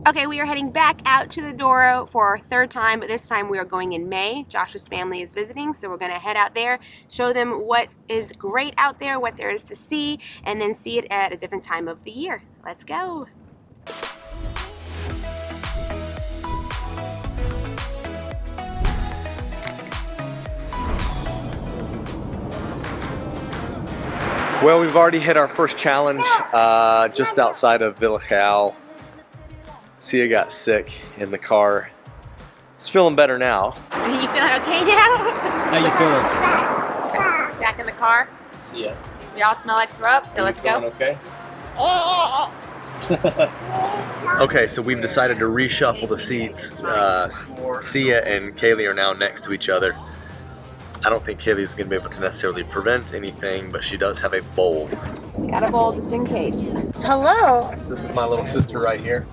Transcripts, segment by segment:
Okay, we are heading back out to the Douro for our third time, but this time we are going in May. Josh's family is visiting, so we're going to head out there, show them what is great out there, what there is to see, and then see it at a different time of the year. Let's go! Well, we've already hit our first challenge just outside of Vila. Sia got sick in the car. She's feeling better now. Are you feeling okay now? How you feeling? Back in the car. Sia. We all smell like throw up, so let's go. Okay. Okay, so we've decided to reshuffle the seats. Sia and Kalie are now next to each other. I don't think Kaylee's going to be able to necessarily prevent anything, but she does have a bowl. Got a bowl just in case. Hello. This is my little sister right here.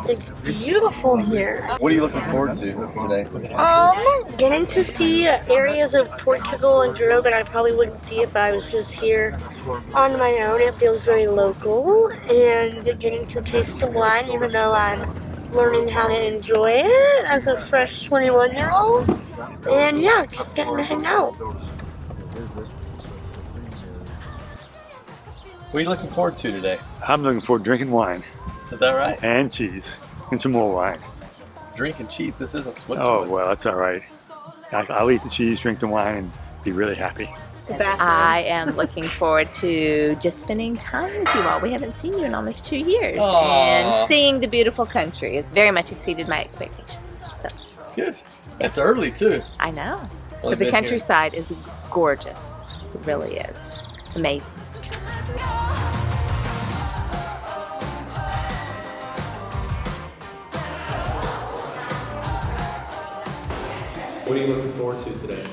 It's beautiful here. What are you looking forward to today? Getting to see areas of Portugal and Douro that I probably wouldn't see if I was just here on my own. It feels very local, and getting to taste some wine, even though I'm learning how to enjoy it as a fresh 21-year-old. And yeah, just getting to hang out. What are you looking forward to today? I'm looking forward to drinking wine. Is that right? And cheese. And some more wine. Drinking cheese? This isn't Switzerland. Oh, well, that's all right. I'll eat the cheese, drink the wine, and be really happy. I am looking forward to just spending time with you all. We haven't seen you in almost 2 years. Aww. And seeing the beautiful country. It's very much exceeded my expectations. So Good. It's early, too. I know. Well, But the been countryside is gorgeous. It really is. Amazing. What are you looking forward to today?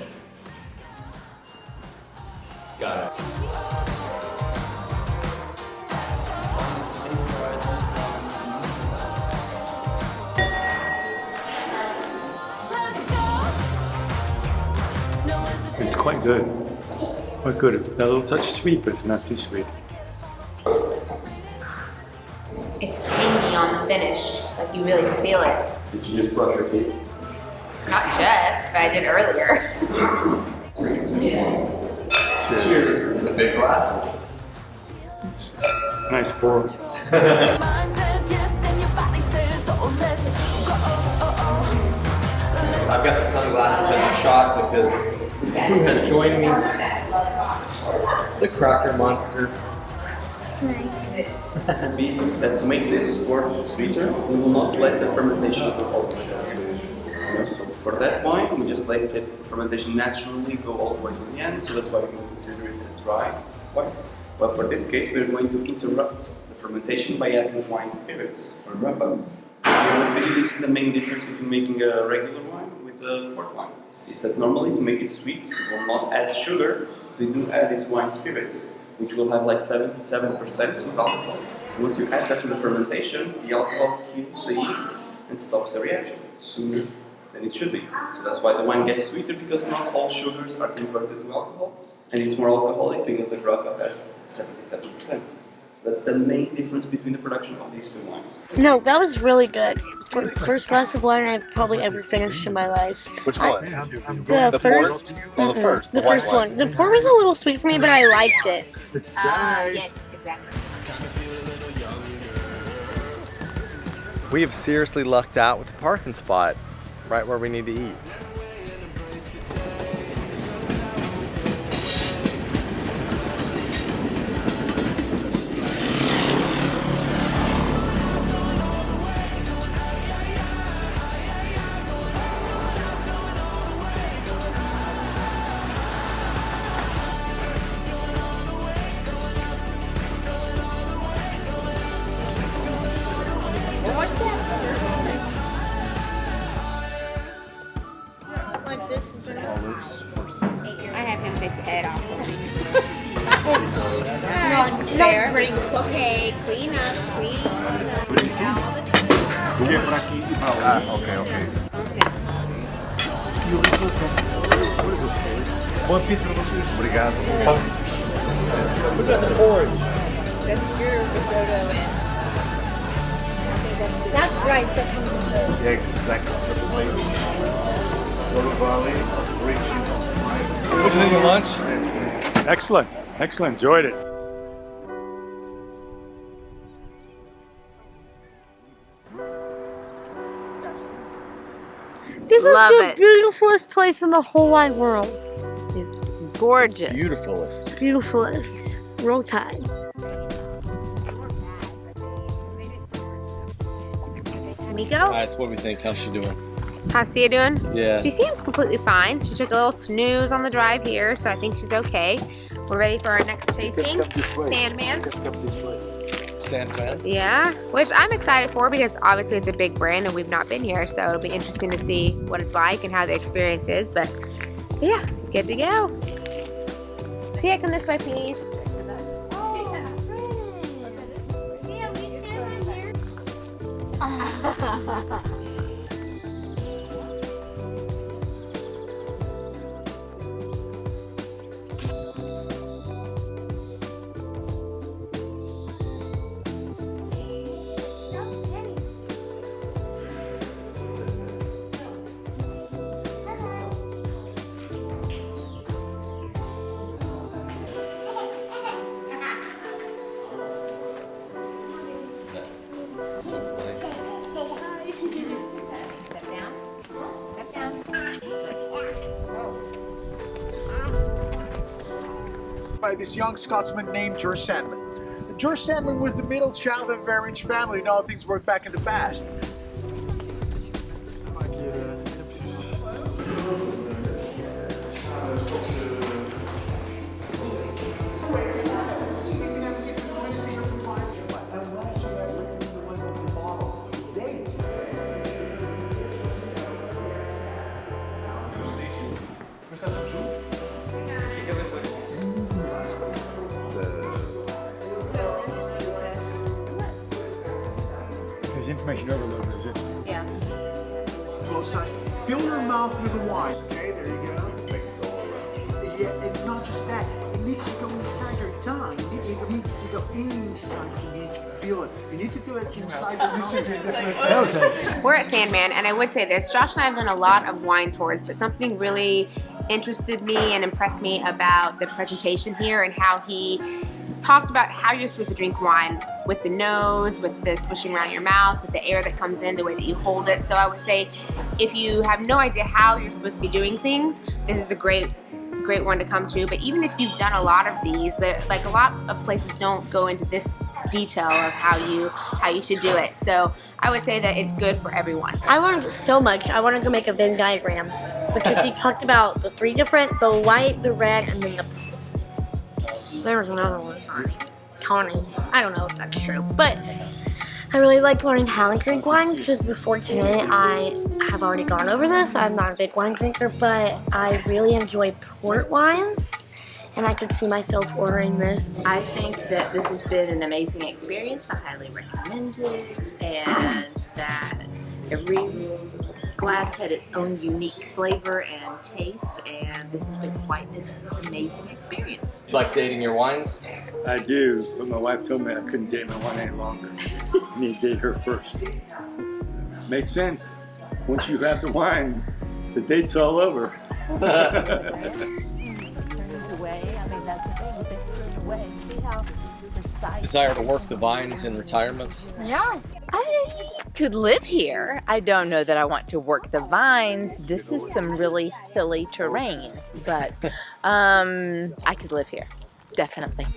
Got it. It's quite good. Quite good. It's a little touch of sweet, but it's not too sweet. It's tangy on the finish, like you really feel it. Did you just brush your teeth? Not just, but I did earlier. Cheers. These are big glasses. It's nice pour. So I've got the sunglasses in my shot because who has joined me? The Cracker Monster. That to make this work sweeter, we will not let the fermentation go all the way down. So for that wine, we just let the fermentation naturally go all the way to the end, so that's why we can consider it a dry wine. But for this case, we're going to interrupt the fermentation by adding wine spirits or rubber. This is the main difference between making a regular wine with a port wine. Is that normally to make it sweet, we will not add sugar, we do add these wine spirits, which will have like 77% of alcohol. So once you add that to the fermentation, the alcohol kills the yeast and stops the reaction sooner than it should be. So that's why the wine gets sweeter, because not all sugars are converted to alcohol, and it's more alcoholic because the Grappa has 77%. That's the main difference between the production of these two wines. No, that was really good. For the first glass of wine I've probably ever finished in my life. Which one? The Port? first. Oh, the first. The white first one. The port was a little sweet for me, but I liked it. Yes, exactly. We have seriously lucked out with the parking spot right where we need to eat. I have him take the head off. That's fair. Okay, clean up, clean up. Okay. Bom apetite para vocês. Obrigado. That's your risotto and That's right. That's Exactly. Douro Valley, reaching. What'd you think of lunch? Excellent. Excellent. Enjoyed it. This Love is the it. beautifulest place in the whole wide world. It's gorgeous. Beautifulest. Beautifulest. Roll Tide. Miko, Alright, so what do we think? How's she doing? how's Sia doing? Yeah. She seems completely fine. She took a little snooze on the drive here, so I think she's okay. We're ready for our next tasting. Sandman. Sandman. Yeah, which I'm excited for because obviously it's a big brand and we've not been here, so it'll be interesting to see what it's like and how the experience is. But yeah, good to go. Sia, come this way, please. So funny. Step down. Step down. By this young Scotsman named George Sandman. George Sandman was the middle child of a very rich family, and all things worked back in the past. There's information overload, is it? Yeah. Close size. Fill your mouth with the wine. Okay, there you go. Yeah, and not just that. It needs to go inside your tongue. It needs to go inside. You need to feel it. You need to feel it inside your mouth. We're at Sandman, and I would say this, Josh and I have done a lot of wine tours, but something really interested me and impressed me about the presentation here and how he talked about how you're supposed to drink wine with the nose, with the swishing around your mouth, with the air that comes in, the way that you hold it. So I would say if you have no idea how you're supposed to be doing things, this is a great one to come to. But even if you've done a lot of these, like a lot of places don't go into this detail of how you should do it. So I would say that it's good for everyone. I learned so much. I wanted to make a Venn diagram because he talked about the three different, the white, the red, and then the there was another one. Connie. I don't know if that's true, but I really like learning how to drink wine because before today I have already gone over this. I'm not a big wine drinker, but I really enjoy port wines, and I could see myself ordering this. I think that this has been an amazing experience. I highly recommend it, and that every glass had its own unique flavor and taste, and this has been quite an amazing experience. You like dating your wines? I do, but my wife told me I couldn't date my wine any longer. I need to date her first. Makes sense. Once you have the wine, the date's all over. Desire to work the vines in retirement? Yeah. I could live here. I don't know that I want to work the vines. This is some really hilly terrain, but I could live here, definitely.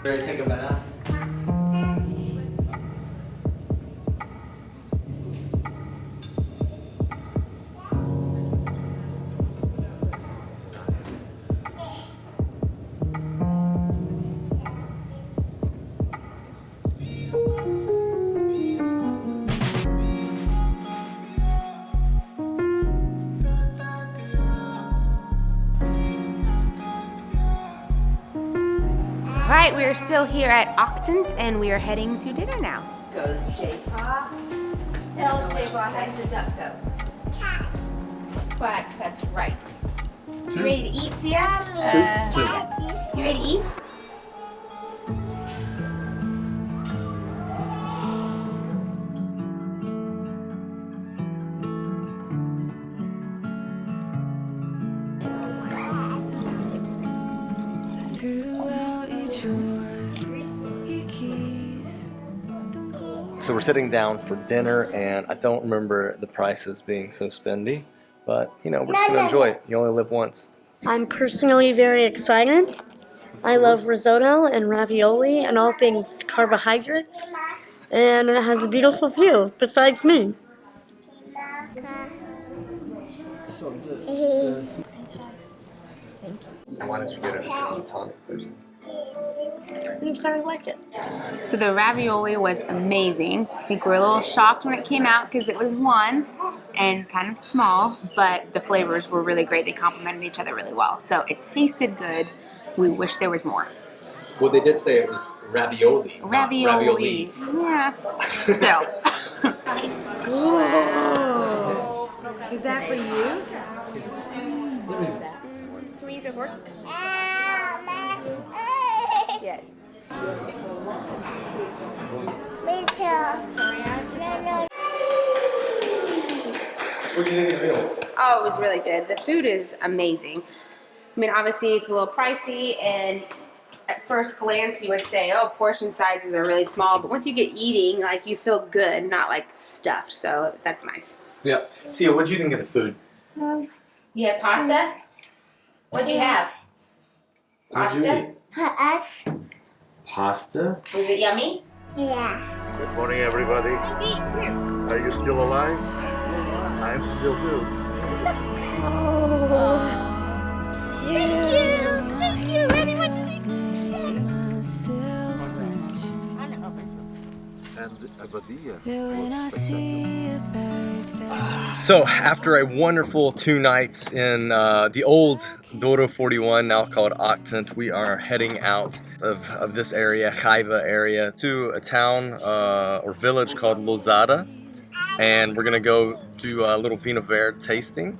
Ready to take a bath? right, we are still here at Octant and we are heading to dinner now. Goes J-Paw. Tell J-Paw that's the duck though. Quack, that's right. You ready to eat, Zia? Yeah. You ready to eat? So we're sitting down for dinner, and I don't remember the prices being so spendy, but you know, we're just gonna enjoy it. You only live once. I'm personally very excited. I love risotto and ravioli and all things carbohydrates, and it has a beautiful view besides me. Why don't you get a tonic person? I'm sorry, I like it. So the ravioli was amazing. I think we were a little shocked when it came out because it was one and kind of small, but the flavors were really great. They complemented each other really well. So it tasted good. We wish there was more. Well, they did say it was ravioli. Raviolis. Yes. Still. Whoa. Is that for you? Three's a horse? Yes. Me too. So what do you think of the meal? Oh, it was really good. The food is amazing. I mean, obviously it's a little pricey, and at first glance you would say, oh, portion sizes are really small, but once you get eating, like, you feel good, not like stuffed, so that's nice. Yeah. Sia, what do you think of the food? You had pasta? What'd you have? Pasta? Pasta? Was it yummy? Yeah. Good morning, everybody. Are you still alive? I'm still good. Thank you. Thank you very much. And Abadia. So after a wonderful 2 nights in the old Douro 41, now called Octant, we are heading out of this area, Jaiva area, to a town or village called Lousada, and we're gonna go do a little Vino Verde tasting,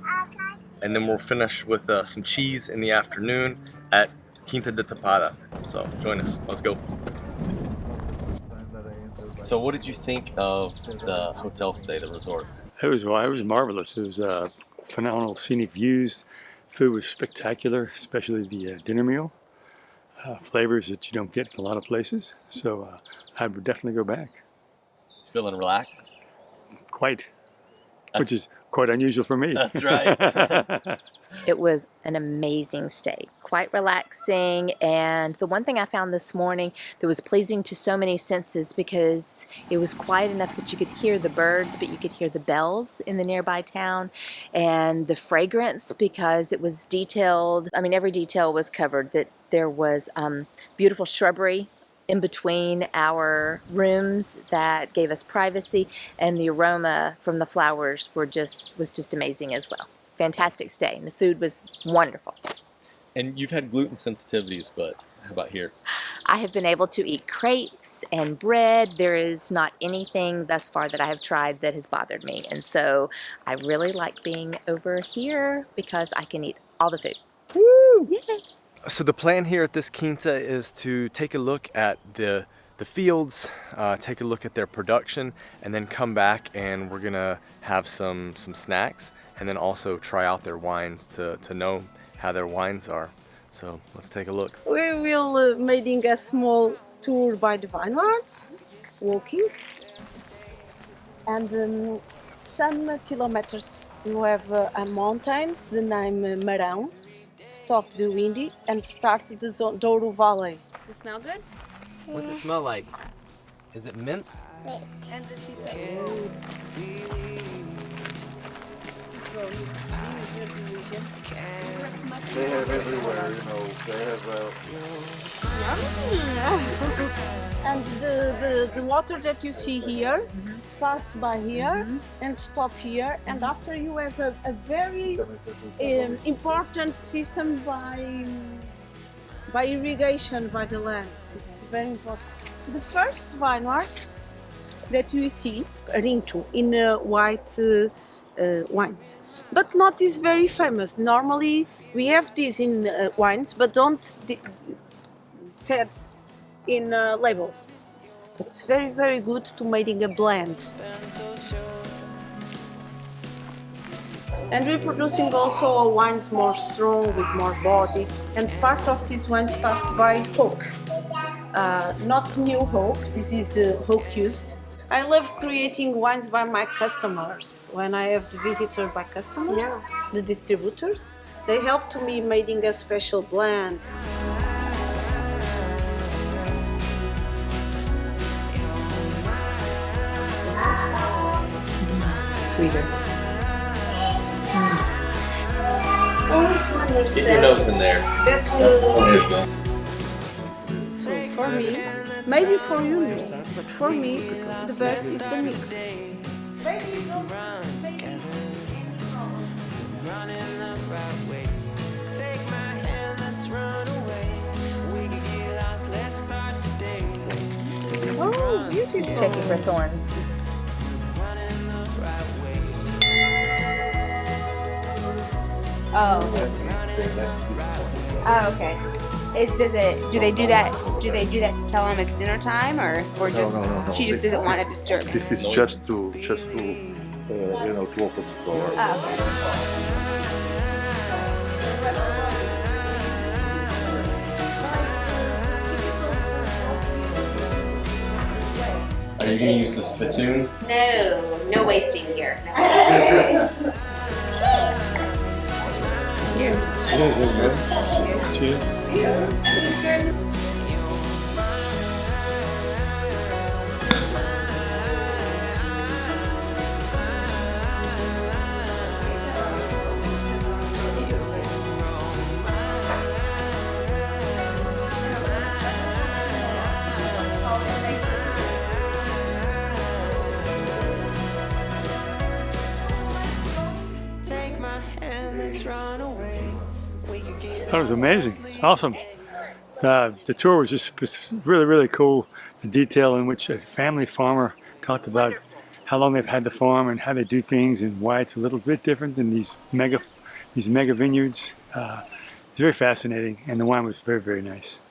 and then we'll finish with some cheese in the afternoon at Quinta de Tapada. So join us, let's go. So what did you think of the hotel stay, the resort? It was marvelous. It was phenomenal scenic views. Food was spectacular, especially the dinner meal. Flavors that you don't get in a lot of places. So I would definitely go back. Feeling relaxed? Quite. Which is quite unusual for me. That's right. It was an amazing stay, quite relaxing, and the one thing I found this morning that was pleasing to so many senses, because it was quiet enough that you could hear the birds, but you could hear the bells in the nearby town, and the fragrance, because it was detailed. I mean, every detail was covered, that there was beautiful shrubbery in between our rooms that gave us privacy, and the aroma from the flowers was just amazing as well. Fantastic stay, and the food was wonderful. And you've had gluten sensitivities, but how about here? I have been able to eat crepes and bread. There is not anything thus far that I have tried that has bothered me, and so I really like being over here because I can eat all the food. Woo! Yay! So the plan here at this quinta is to take a look at the fields, take a look at their production, and then come back and we're gonna have some snacks, and then also try out their wines to know how their wines are. So let's take a look. We will making a small tour by the vineyards, walking, and some kilometers you have a mountains, the name Marão. Stop the windy and start the Douro Valley. Does it smell good? What's it smell like? Is it mint? And does she say? They have everywhere, you know. They have. And the water that you see here, pass by here and stop here, and after you have a very important system by by irrigation by the lands. It's very important. The first vineyard that you see Rinto in white wines, but not is very famous. Normally we have this in wines, but don't set in labels. It's very good to making a blend. And we're producing also wines more strong, with more body. And part of these wines passed by oak. Not new oak, this is oak used. I love creating wines by my customers. When I have the visitor by customers, the distributors, they help to me making a special blend. Sweeter. Get your nose in there. There you go. So for me, maybe for you no, but for me, the best is the mix. Oh, checking for thorns. Oh. Oh, okay. Do they do that? Do they do that to tell him it's dinner time, or just No. she just doesn't want to disturb him? This is just to to open the door. Oh, okay. Are you gonna use the spittoon? No wasting here. Cheers. Cheers. That was amazing. It's awesome. The tour was just really cool. The detail in which a family farmer talked about how long they've had the farm and how they do things and why it's a little bit different than these mega vineyards. It's very fascinating, and the wine was very nice.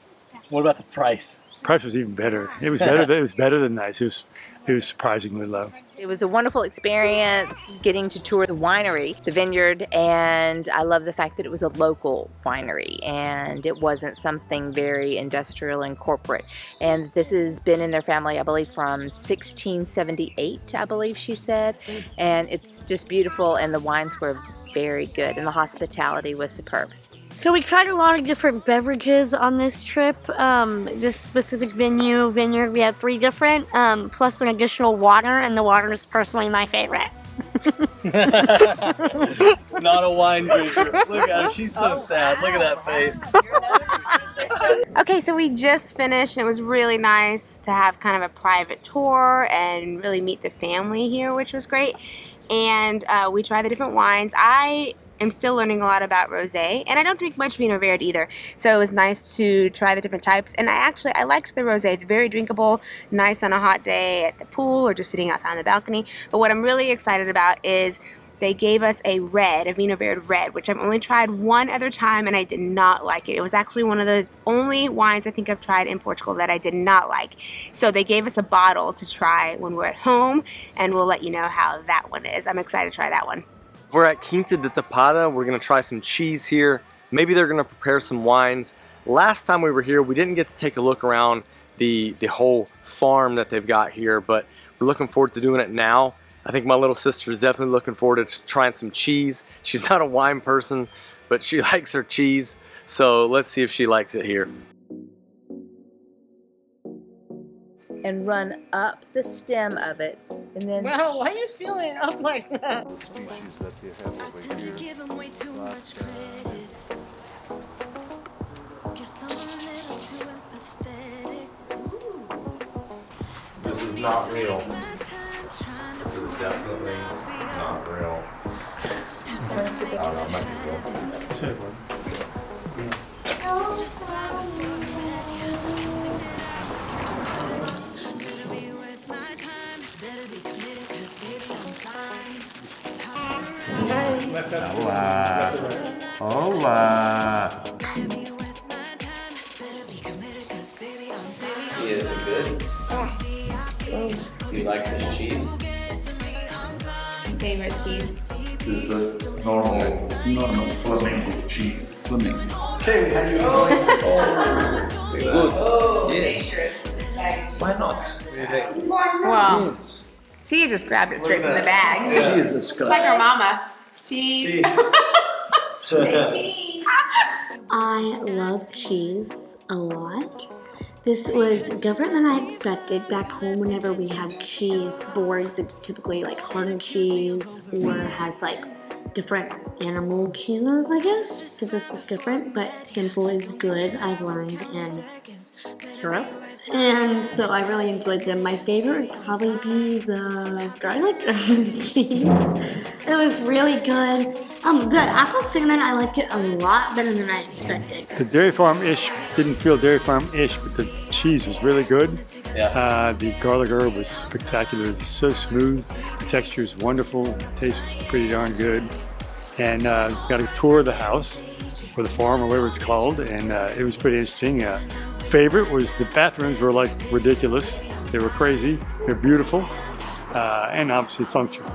What about the price? Price was even better. It was better. It was better than nice. It was surprisingly low. It was a wonderful experience getting to tour the winery, the vineyard, and I love the fact that it was a local winery and it wasn't something very industrial and corporate. And this has been in their family, I believe, from 1678, I believe she said. And it's just beautiful, and the wines were very good, and the hospitality was superb. So we tried a lot of different beverages on this trip. This specific vineyard, we had 3 different, plus an additional water, and the water is personally my favorite. Not a wine drinker. Look at her. She's so sad. Look at that face. Okay, so we just finished, and it was really nice to have kind of a private tour and really meet the family here, which was great. And we tried the different wines. I'm still learning a lot about rosé, and I don't drink much Vino Verde either, so it was nice to try the different types. And I liked the rosé. It's very drinkable, nice on a hot day at the pool or just sitting outside on the balcony. But what I'm really excited about is they gave us a Vino Verde red, which I've only tried one other time, and I did not like it. It was actually one of the only wines I think I've tried in Portugal that I did not like. So they gave us a bottle to try when we're at home, and we'll let you know how that one is. I'm excited to try that one. We're at Quinta de Tapada. We're gonna try some cheese here. Maybe they're gonna prepare some wines. Last time we were here, we didn't get to take a look around the whole farm that they've got here, but we're looking forward to doing it now. I think my little sister is definitely looking forward to trying some cheese. She's not a wine person, but she likes her cheese. So let's see if she likes it here. And run up the stem of it, and then Well, why are you feeling up like that? Species that you have over here. This is not real. This is definitely not real. I don't know, it might be real. Olá. Olá. See, is it good? You like this cheese? Favorite cheese? This is the normal flamenco cheese. Flamenco. Kalie, how you enjoying it? Good. Oh, Yes. dangerous. Why not? What do you think? Wow. Sia just grabbed it straight from the bag. Yeah. Jesus It's like her mama. Cheese. Cheese. I love cheese a lot. This was different than I expected. Back home, whenever we have cheese boards, it's typically like harder cheese or has like different animal cheeses, I guess. So this is different, but simple is good, I've learned in Europe. And so I really enjoyed them. My favorite would probably be the garlic cheese. It was really good. The apple cinnamon, I liked it a lot better than I expected. The Dairy Farm-ish didn't feel Dairy Farm-ish, but the cheese was really good. Yeah. The garlic herb was spectacular. It was so smooth. The texture is wonderful. The taste was pretty darn good. And got a tour of the house, or the farm, or whatever it's called, and it was pretty interesting. Favorite was the bathrooms were like ridiculous. They were crazy. They're beautiful. And obviously functional.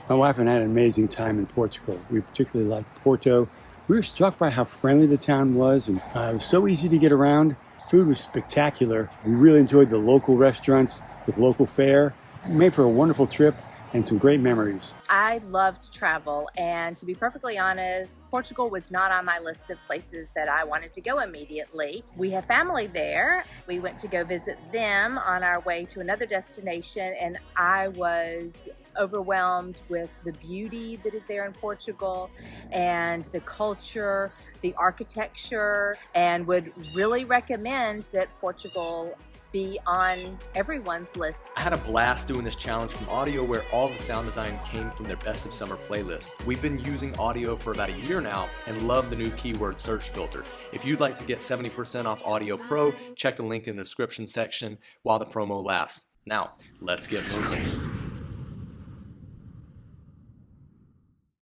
My wife and I had an amazing time in Portugal. We particularly liked Porto. We were struck by how friendly the town was, and it was so easy to get around. Food was spectacular. We really enjoyed the local restaurants with local fare. It made for a wonderful trip and some great memories. I love to travel, and to be perfectly honest, Portugal was not on my list of places that I wanted to go immediately. We have family there. We went to go visit them on our way to another destination, and I was overwhelmed with the beauty that is there in Portugal and the culture, the architecture, and would really recommend that Portugal be on everyone's list. I had a blast doing this challenge from Audio, where all the sound design came from their Best of Summer playlist. We've been using Audio for about a year now and love the new keyword search filter. If you'd like to get 70% off Audio Pro, check the link in the description section while the promo lasts. Now, let's get moving.